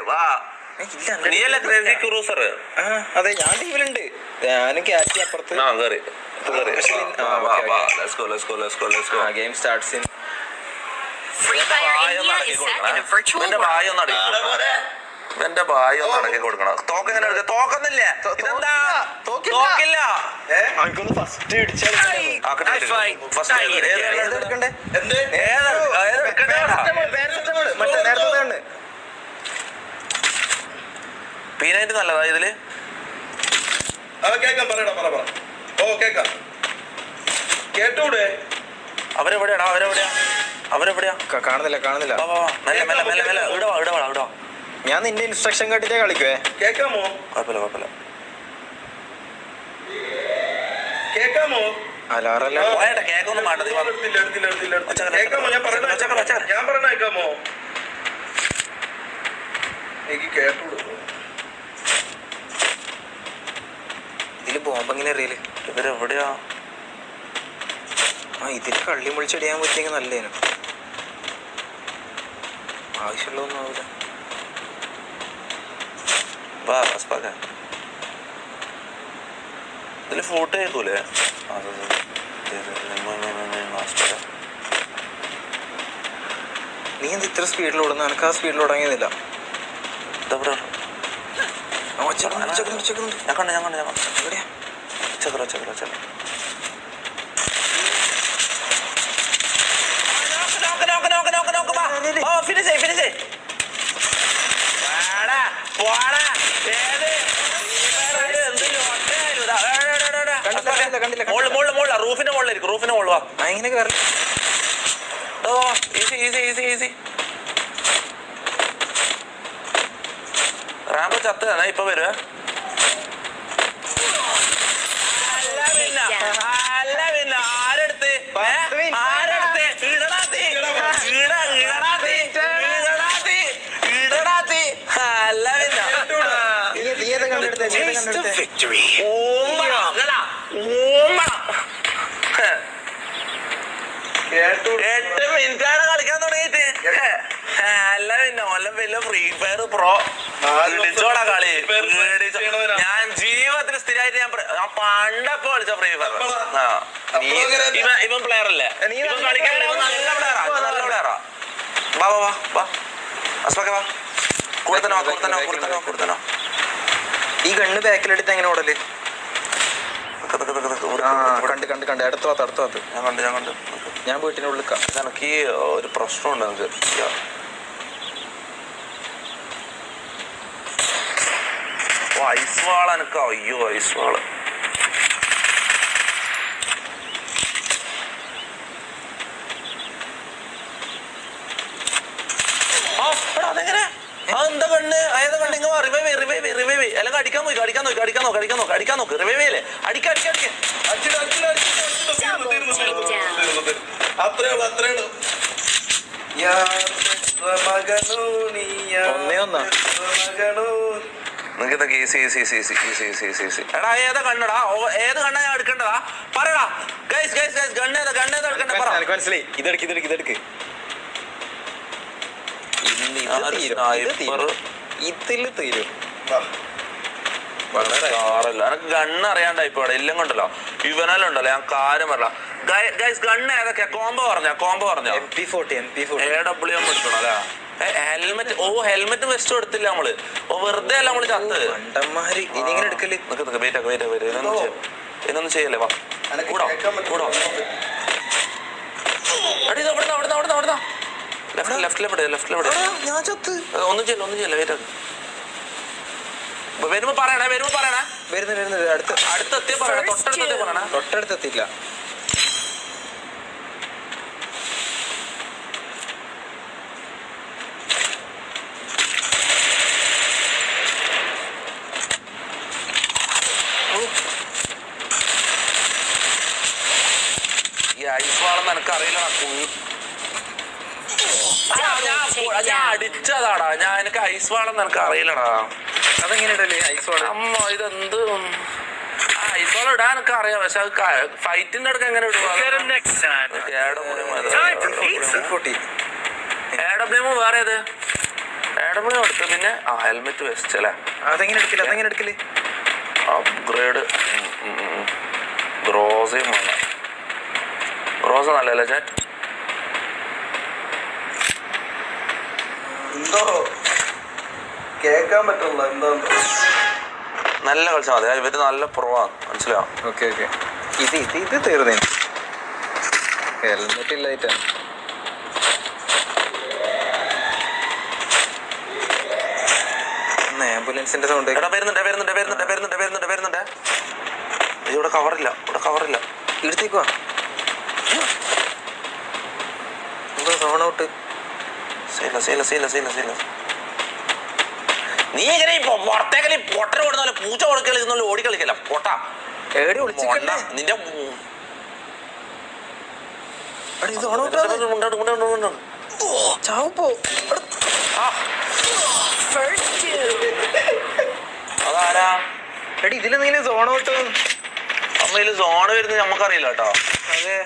വാ. നീയല്ലേ crazy cruiser? അതെ, ഞാൻ ടീമിലുണ്ട്. ഞാനും ക്യാറ്റി അപ്പുറത്ത്. Game starts in. എന്റെ ഭായ ഒന്ന് അടക്കി കൊടുക്കണം. തോക്കെങ്ങനെ എടുക്ക? തോക്കുന്നില്ല. ഇതെന്താ തോക്കില്ല? പീനായിട്ട് നല്ലതാ ഇതില്. അവരെവിടെയാടാ? അവരെവിടെയാ? കാണുന്നില്ല. ഇടവാ. ഞാൻ നിന്റെ ഇൻസ്ട്രക്ഷൻ കേട്ടിട്ടേ കളിക്കുവേ. കേക്കാമോ? കുഴപ്പമില്ല. അലാറല്ല കേക്കൊന്നും വേണ്ടത്. ഇതില് ബോംബ് എങ്ങനെ അറിയില്ല? ഇവരെവിടെയാ? ഇതില് കള്ളി മുളിച്ചടിയാൻ പറ്റിയെങ്കിൽ നല്ലേനു. ആവശ്യമുള്ളതൊന്നും ആവില്ല. ഇതില് ഫോട്ടോ കേൾക്കൂലേ? നീ എന്ത് ഇത്ര സ്പീഡിൽ ഓടുന്നു? എനിക്ക് ആ സ്പീഡിൽ ഓടാങ്ങിയതില്ല. ഞാൻ കണ്ടു. എവിടെയാ? ഫിനിഷ്. റൂഫിന്റെ മുകളിൽ വാ. എങ്ങനെ കയറി? ഈസി. റാമ്പ് ചത്ത് തന്നെ ഇപ്പൊ വരുവേ. അല്ല പിന്നെ ആരെടുത്ത് എട്ട് മിനിറ്റാണ് കളിക്കാൻ തുടങ്ങിയിട്ട്. അല്ല പിന്നെ വലിയ ഫ്രീ ഫയർ പ്രോ ഇടിച്ചോടാ കളി. ഞാൻ ജീവിതത്തിൽ സ്ഥിരമായിട്ട് ഞാൻ പണ്ടപ്പോ കളിച്ച ഫ്രീ ഫയർ. ഇവൻ പ്ലെയർ അല്ലേ? ഇവൻ കളിക്കാൻ നല്ല പ്ലെയറാ. വാ അസ്മക്കെ വാ. കൊടുത്തനോ. ഈ ഗണ്ണ് ബാക്കിലെടുത്ത് എങ്ങനെ ഓടല്? കണ്ട് അടുത്ത ഭാഗത്ത്. ഞാൻ കണ്ട്. ഞാൻ വീട്ടിനുള്ളിൽ എനിക്ക് ഈ ഒരു പ്രശ്നമുണ്ട്. നമുക്ക് ഐസ് വാള എനിക്ക്. അയ്യോ ഐസ് വാള്. അതെങ്ങനെ? അതെന്താ കണ്ണ്? ഏതാ കണ്ണ്? ഇങ്ങ റിവൈവ് അല്ലെങ്കിൽ അടിക്കാൻ നോക്ക്. റിവൈവ് അല്ലേ? അടിക്ക. അത്രേ നിങ്ങൾക്ക് ഈസി. എടാ ഏതാ കണ്ണടാ? ഏത് കണ്ണാ ഞാൻ എടുക്കേണ്ടതാ? പറയടാ ഗൈസ്. ഗണ്ണേതാ എടുക്കണ്ടേ? മനസ്സിലായി. ഇതെടുക്ക്. ഇതില് തീരും. എനിക്ക് ഗണ്ണ് അറിയാണ്ടാ ഇപ്പൊ ഇവിടെ എല്ലാം കൊണ്ടല്ലോ. ഇവനെല്ലാം ഉണ്ടല്ലോ. ഞാൻ കാര്യം പറ ഗൈസ്. ഗണ്ണ് ഏതൊക്കെയാ? കോംബോ പറഞ്ഞോ. MP40 AWM എടുക്കണം അല്ലേ? ഹെൽമെറ്റ്. ഹെൽമെറ്റ് വെസ്റ്റ് എടുത്തില്ല നമ്മള്. വെറുതെ അല്ല നമ്മള് ചത്ത്. ഇനിങ്ങനെ എടുക്കല്. ഇതൊന്നും ചെയ്യല്ലേ? വാ കൂടോ. അവിടുന്ന് ലെഫ്റ്റിലെവിടെ? ഞാൻ ചത്ത്. ഒന്നും ചെയ്യല്ല. വെയിറ്റ് ആക്ക്. വരുമ്പോ പറയണേ. വരുന്നത് അടുത്തെത്തിയ പറയണേ. തൊട്ടടുത്തെത്തില്ല. ഈ ഐസ് വാളെന്ന് എനിക്ക് അറിയില്ല. ഞാൻ അടിച്ചതാടാ. എനിക്ക് ഐസ് വാളെന്ന് എനിക്ക് അറിയില്ലടാ. അതെങ്ങനെയല്ലേ ഐസ് വാള? അമ്മ ഇതെന്ത് ഐസ് വാള ഇടാൻ എനിക്ക് അറിയാം. പക്ഷെ അത് ഫൈറ്റിന്റെ അടുക്ക് എങ്ങനെ ഇടും? വേറെ ഏത്? മാഡമിനെ എടുത്ത് പിന്നെ ഹെൽമെറ്റ് വെസ്റ്റ് അല്ലേ? അതെങ്ങനെ എടുക്കല് അപ്ഗ്രേഡ് ഗ്രോസയും വേണം. ഗ്രോസ നല്ലല്ലേ ചാറ്റ്? എന്തോ കേക്കാൻ പറ്റുള്ള എന്താ നല്ല കളിച്ചാൽ മതി. ഇവര് നല്ല കുറവാണ്, മനസ്സിലാവും. ഓക്കെ ഇത് തീർന്നേ. ഹെൽമെറ്റ് ഇല്ലായിട്ടാണ്. ആംബുലൻസിന്റെ സൗണ്ട് വരുന്നുണ്ട്. ഇവിടെ കവറില്ല. എടുത്തേക്കുവാ. എന്തോ സോൺ ഔട്ട്. നീ എങ്ങനെ പുറത്തേക്കല് പൊട്ട കൊടുത്താലും പൂച്ച കൊടുക്കല് ഓടി കളിക്കല്ല പൊട്ട എവിടെ വിളിച്ചിട്ടില്ല നിന്റെ ചാവപ്പോ. അതാരാ എടി ഇതിലെന്തെങ്കിലും സോൺ ഔട്ട്? അമ്മയില് സോണ് വരുന്നത് നമ്മക്കറിയില്ല കേട്ടോ. അതെ